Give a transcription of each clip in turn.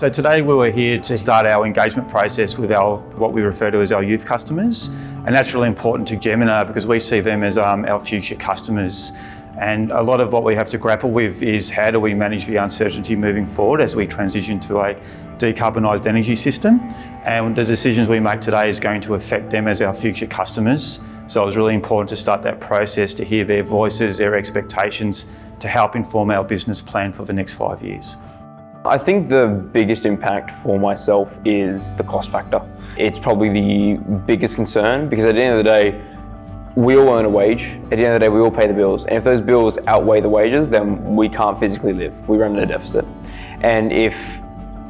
So today we were here to start our engagement process with what we refer to as our youth customers. And that's really important to Jemena because we see them as our future customers. And a lot of what we have to grapple with is how do we manage the uncertainty moving forward as we transition to a decarbonised energy system. And the decisions we make today is going to affect them as our future customers. So it was really important to start that process to hear their voices, their expectations, to help inform our business plan for the next 5 years. I think the biggest impact for myself is the cost factor. It's probably the biggest concern because at the end of the day, we all earn a wage. At the end of the day, we all pay the bills. And if those bills outweigh the wages, then we can't physically live. We run at a deficit. And if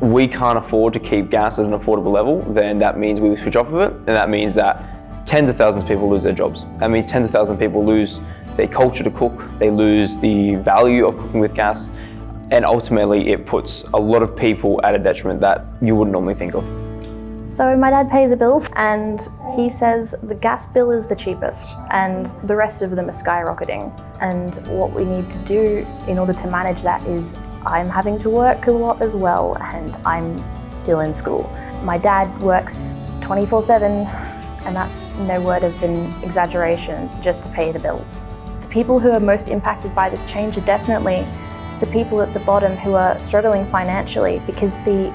we can't afford to keep gas at an affordable level, then that means we switch off of it. And that means that tens of thousands of people lose their jobs. That means tens of thousands of people lose their culture to cook. They lose the value of cooking with gas. And ultimately, it puts a lot of people at a detriment that you wouldn't normally think of. So my dad pays the bills and he says the gas bill is the cheapest and the rest of them are skyrocketing. And what we need to do in order to manage that is I'm having to work a lot as well and I'm still in school. My dad works 24/7 and that's no word of an exaggeration just to pay the bills. The people who are most impacted by this change are definitely the people at the bottom who are struggling financially because the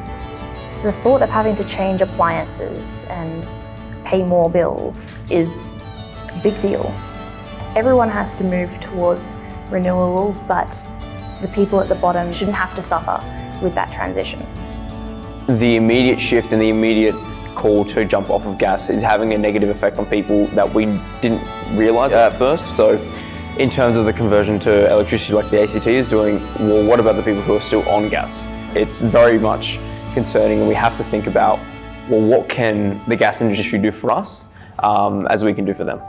thought of having to change appliances and pay more bills is a big deal. Everyone has to move towards renewables, but the people at the bottom shouldn't have to suffer with that transition. The immediate shift and the immediate call to jump off of gas is having a negative effect on people that we didn't realise at first. So in terms of the conversion to electricity like the ACT is doing, well, what about the people who are still on gas? It's very much concerning and we have to think about, well, what can the gas industry do for us as we can do for them?